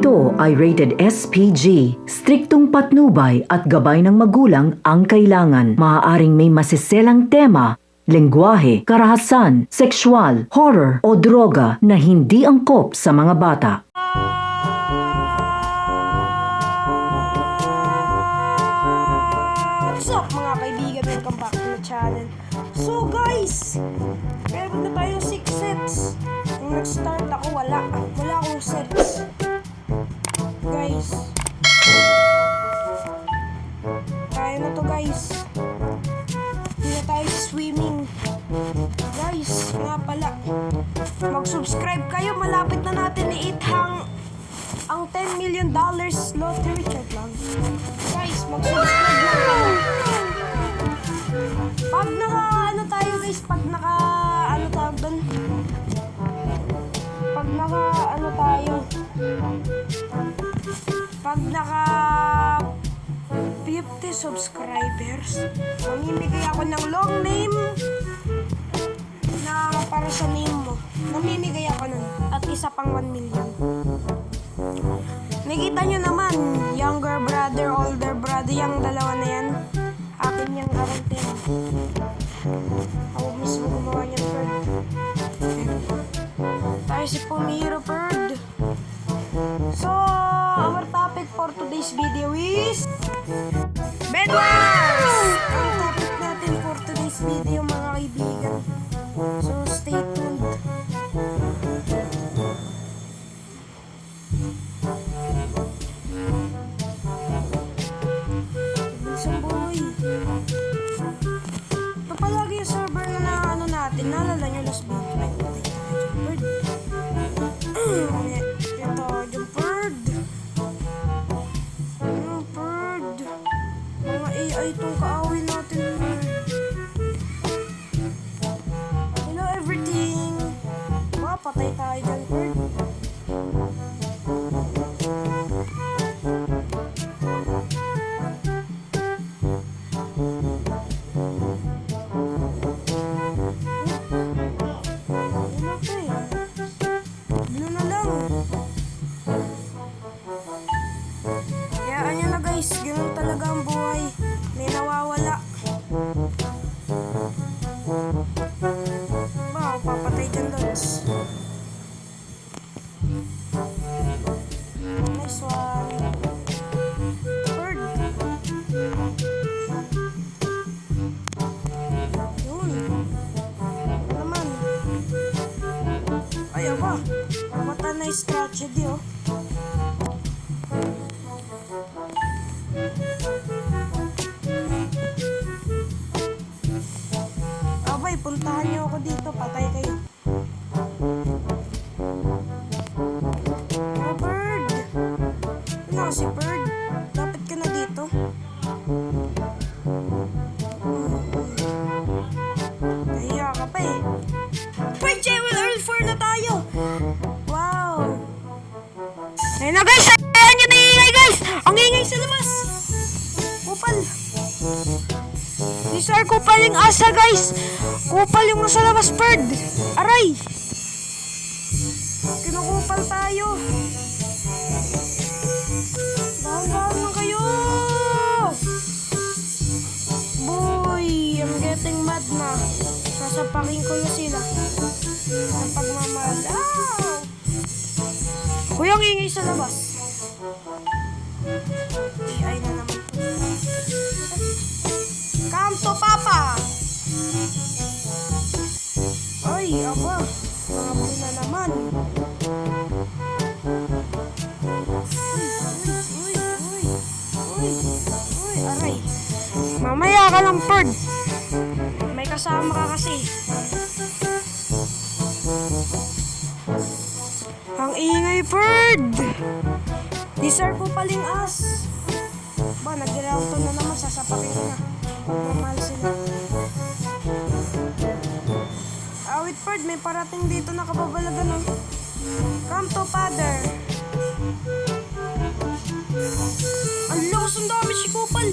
Ito ay rated SPG. Striktong patnubay at gabay ng magulang ang kailangan. Maaaring may masiselang tema, lengguwahe, karahasan, sexual, horror o droga na hindi angkop sa mga bata. What's up mga kaibigan? Welcome back to my channel. So guys, meron na tayong 6 sets. Nung nag-start ako, wala akong sets. Guys, kaya na to guys. Hindi na tayo swimming. Guys, nga pala, mag-subscribe kayo. Malapit na natin i-hit ang $10 million lottery check lang. Guys, mag-subscribe lang kayo. Pag naka tayo guys, pag naka tawag doon? Pag naka tayo? Pag naka 50 subscribers, mamimigay ako ng long name na para sa name mo. Namimigay ako nun. At isa pang 1 million. Nakita nyo naman, younger brother, older brother, yung dalawa na yan. Akin yung karantin. Ako mismo gumawa niyan, Bird. Tayo si Pumihiro, Bird. So, our topic for today's video is Bed Wars! Ang topic natin for today's video, mga kaibigan. So, stay tuned. Boy. Ito palagi yung server na natin. Naalala nyo last video. Bird. Ito, yung bird. Yung bird. Mga AI itong kaawin natin. Hello everything. Patay tayo dyan, bird. Guys, ganun talaga ang buhay. May nawawala. Ba, papatay dyan, Lods. Nice one. Bird. Yun. Ano naman? Ay, aba. What a nice tragedy, oh. Abay, puntahan niyo ako dito. Patay kayo. Oh, Bird! Ano si Bird? Dapat ka na dito. Nahiya ka pa eh. Bird, Jewel Earl 4 na tayo! Wow! Ayun na guys! Ayan yun ang ingay guys! Ang ingay sa labas! Kupal! These are kupal yung asa guys! Kupal yung nasa labas, Bird! Aray! Kinukupal tayo! Dahan-dahan lang kayo! Boy! I'm getting mad na. Sasapakin ko na sila. Sa pagmamahal. Uy, ang ingay sa labas. AI na naman. Come to Papa! Ay, aba. Nakapun na naman. Uy, aray. Mamaya ka lang, Bird. May kasama ka kasi. Ang ingay, Bird! Deserve ko paling as. Ba, nag-relauto na naman. Sasapakin ko na. Magmamahal sila. Wait, Bird. May parating dito na kababalagan, oh. Come to Father. Ang lakas ang dami si Kupal.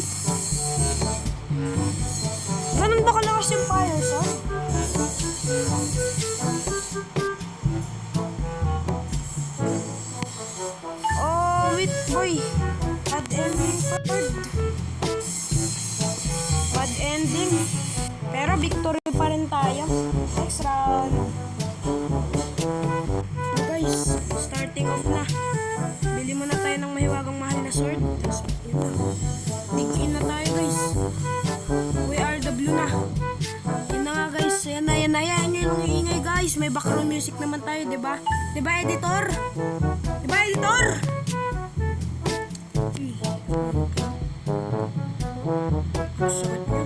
Ganun ba kalakas yung fire, son? Oh, Boy, bad ending Bird. Bad ending. Pero victory pa rin tayo. Next round. So guys, starting off na. Bili muna tayo ng mahiwagang mahal na sword. Tapos yun na. Dig in na tayo guys. We are the blue na. Yun na nga guys. Yan na. Yan yung ingay guys. May background music naman tayo, diba? Diba editor? Diba editor? Sakit nyo.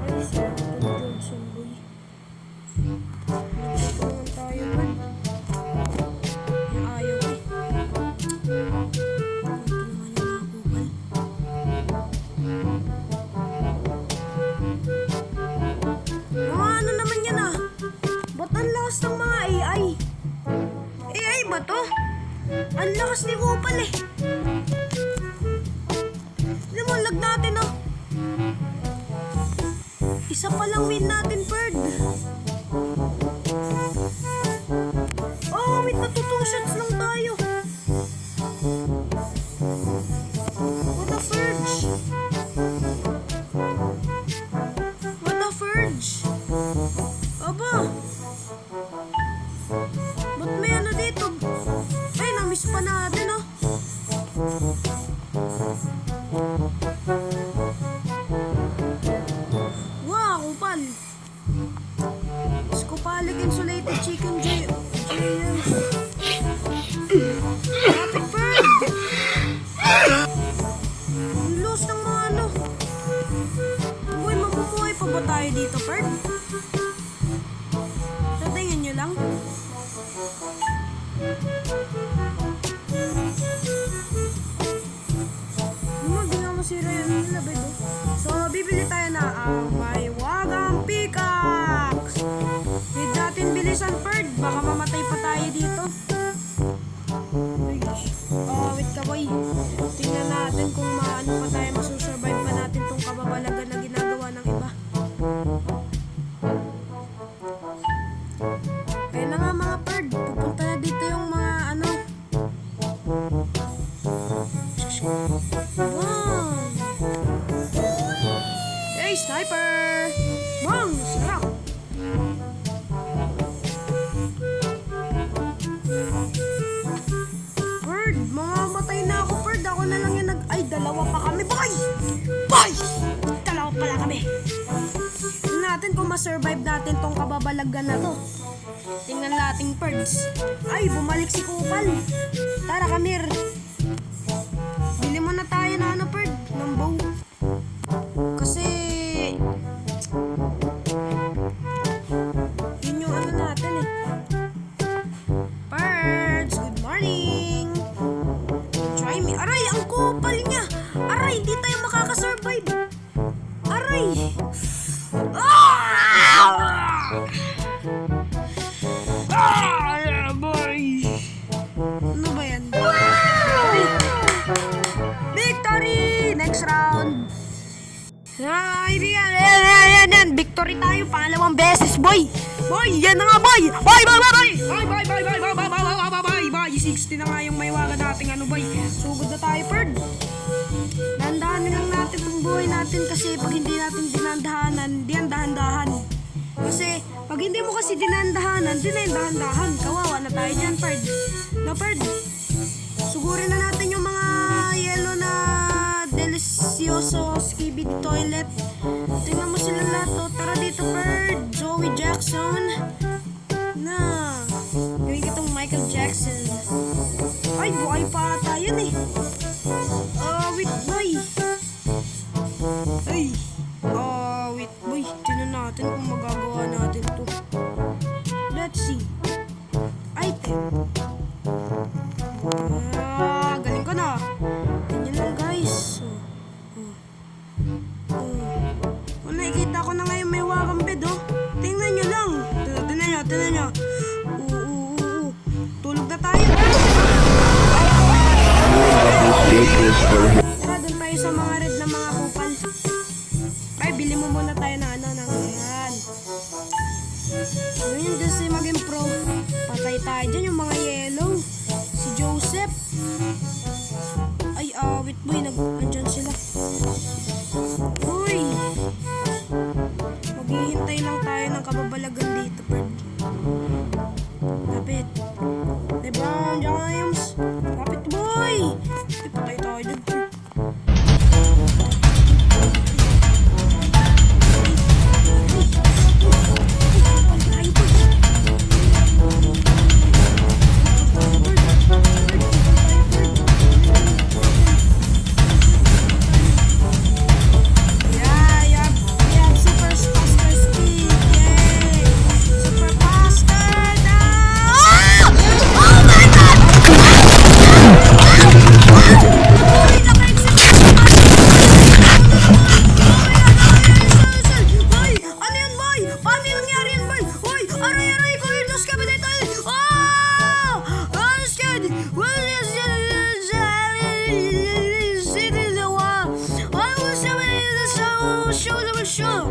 Ay, sakit ng Johnson boy. Nagsipo naman tayo man. Yung ayaw eh. Ito naman yung mga kupal. Mga ano naman yan ah. Ba't ang lakas ng mga AI? AI ba to? Ang lakas ni kupal eh. Lag natin oh. Isa pa lang win natin, Bird. Oh, wait, na 2 shots lang tayo. What a fudge. What a fudge. Aba. Ba't may ano dito? Ay, na-miss pa natin oh. Wow, kupal. Scoopalic insulated chicken Rapid Bird. Ang lost ng mga ano. Uy, mamumuhay pa ba tayo dito, Bird? Tatingin nyo lang. Hindi nga masira yun nila, Bird. So, bibili tayo na ang mahiwagang pickaxe. Need natin bilisan, Bird. Baka mamatay pa tayo dito. Wait ka, boy. Tingnan natin kung maano pa tayo masusurvive pa natin tong kababalagan na ginagawa ng iba. Kaya na nga mga Bird. Pupunta na dito yung mga ano. Wow! Hey, sniper! Bang! Sarap! Bird, mamamatay na ako, Bird. Ako na lang yung Ay, dalawa pa kami. Boy! Boy! Dalawa pala kami. Tingnan natin kung masurvive natin tong kababalagan na to. Tingnan nating Birds. Ay, bumalik si Kupal. Tara, Kamir. Bili mo na tayo na ano, Bird, ng bow. Kasi yun yung ano natin eh. Birds, good morning. Try me. Aray, ang kupal niya. Aray, hindi tayo makakasurvive. Aray. Boy. Ano ba yan? Victory! Next round. Yan. Victory tayo. Pangalawang beses, boy. Boy, yan na nga, boy. Boy. 60 na nga yung maywaga nating ano, boy. Sugod na tayo, Bird. Dahan-dahanin lang natin ang buhay natin kasi pag hindi natin dinandahanan, di ang dahan-dahan. Kasi pag hindi mo kasi dinandahanan, di na yung dahan-dahan. Kawawa na tayo dyan, Bird. Na, Bird. Sugurin na natin yung mga yellow na delicioso skibidi toilet. Tingnan mo sila lahat. Tara dito, Bird. Joey Jackson. Na. Gawin kitong Michael Jackson. Ay, buhay pa ata yun eh. Wait, boy. Ay. Wait, boy. Tingnan natin kung magagawa natin to. Let's see. Item. Galing ko na. Ganyan lang, guys. Nakikita ko na ngayon may wakang bed, oh. Tingnan nyo lang. Tingnan nyo. Tulog na tayo. Tara, dun tayo sa mga red na mga kupal. Ay, bili mo muna tayo na ano, ng yan. Ano yun, kasi maging pro. Patay tayo dyan, yung mga yellow. Si Joseph. Wait boy, nandyan sila. Uy! Maghihintay lang tayo ng kababalagan dito, Bird. Lapit. LeBron James! Lapit boy! Ipatay tayo dyan, Bird.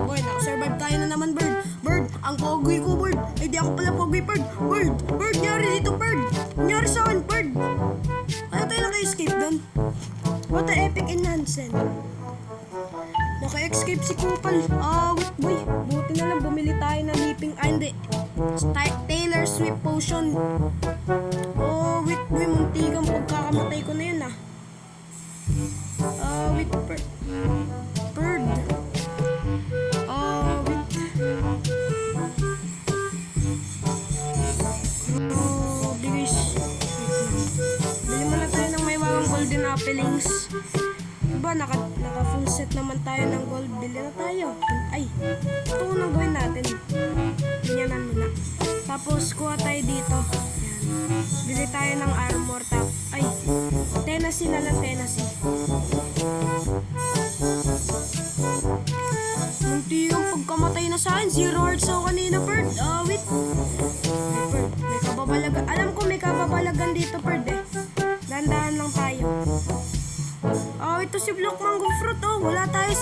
Boy, nakasurvive tayo na naman, Bird. Bird, ang pogi ko, Bird. Ay, di ako pala pogi, Bird. Bird, Bird, nyari dito, Bird. Nyari sa akin, Bird. Ano tayo naka-escape doon? What a epic enhancement. Naka-escape si Kupal. Wait, boy. Buti na lang bumili tayo ng leaping, hindi. Taylor Swift potion. Wait, boy. Muntikang pagkakamatay ko na yun, wait, Bird. Bird. Golden Appelings. Diba, naka full set naman tayo ng gold. Bili na tayo. Ay, ito unang gawin natin. Ganyanan muna. Tapos, kuha tayo dito. Ayan. Bili tayo ng armor. Ay, Tennessee na lang, Tennessee. Munti yung pagkamatay na sa akin. 0 hearts ako kanina, Bird. Wait. Bird, may kababalagan. Alam ko may kababalagan dito, Bird eh. Dandahan lang tayo. Ito si Block Mango Fruit. Wala tayo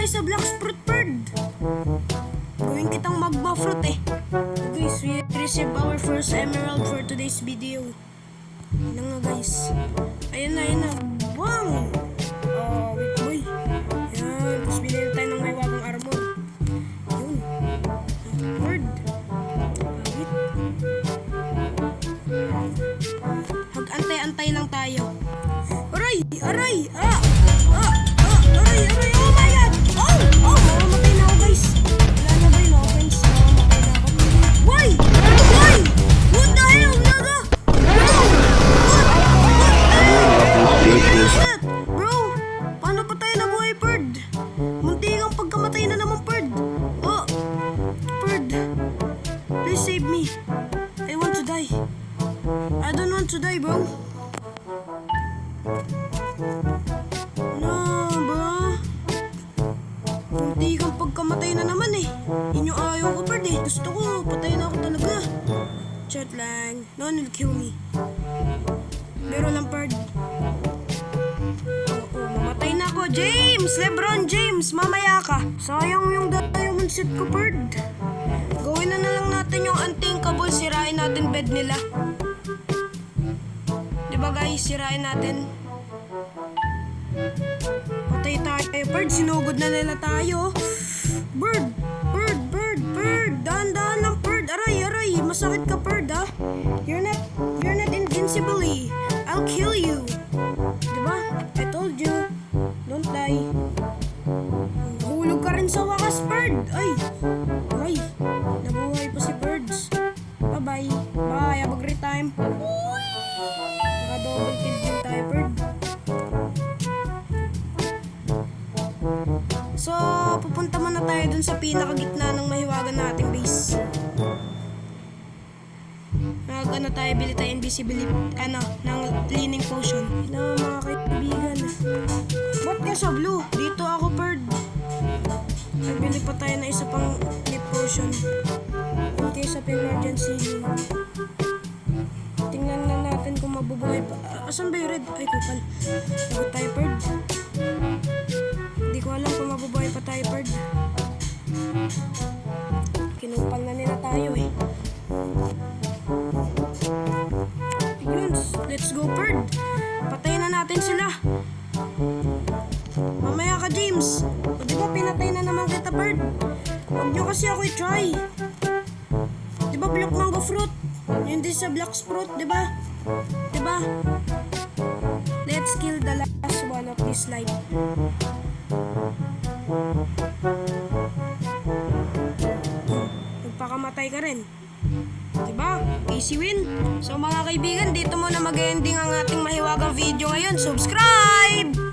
sa Black Fruit, Bird. Gawin kitang magma fruit eh. Guys, we received our first emerald for today's video. Yan nga, guys. Ayun na. Wow! Wait, boy. Yan. Tapos binili tayo ng may wagang armor. Yun. Bird. Wait. Antay lang tayo. Aray! Aray! Aray! Oh my God! Mamamatay na ako, guys. Wala na ba yun? Offense. Mamamatay na ako. Why? What the hell, naga? What is that? Bro, paano pa tayo nabuhay, Bird? Muntikang pagkamatay na naman, Bird. Bird. Please save me. I want to die. I don't want to die, bro. No, bro. Hindi kang pagkamatay na naman eh. Inyo ayaw ko, Bird eh. Gusto ko, patay na ako talaga. Chat lang. No one will kill me. Pero lang, Bird. Mamatay na ako. James! LeBron James! Mamaya ka. Sayang yung diamond set ko, Bird. Gawin na lang natin yung unthinkable. Sirain natin bed nila. Diba guys, sirain natin. Patay tayo, Bird. Sinugod na nila tayo. Bird! Dahan-dahan lang, Bird. Aray! Masakit ka, Bird, ha? You're not invincibly. I'll kill you. Diba? I told you. Don't die. Hulog ka rin sa wakas, Bird. Ay! Nabuhay pa si Birds. Bye-bye. Bye. Have a great time. Naka-double kill din tayo, Bird. So, pupunta muna tayo dun sa pinakagitna ng mahiwagan nating base. Tayo, bili tayo invisibility, ng cleaning potion. Mga kaibigan. Ba't ka sa blue? Dito ako, Bird. Nagbili pa tayo na isa pang lip potion. In case of emergency. Tingnan na natin kung mabubuhay pa. Asan ba yung red? Ay, kupal. Lagot tayo, Bird. Hindi ko alam kung mabubuhay pa tayo, Bird. Kinupal na nila tayo eh. Let's go, Bird. Patayin na natin sila. Mamaya ka, James. O di ba pinatay na naman kita, Bird? Huwag nyo kasi ako i-try. Di ba black mango fruit? Yun din sa black fruit, di ba? Di ba? Let's kill the last one of this life. Nagpakamatay ka rin. Diba? Easy win. So mga kaibigan, dito muna mag-ending ang ating mahiwagang video ngayon. Subscribe!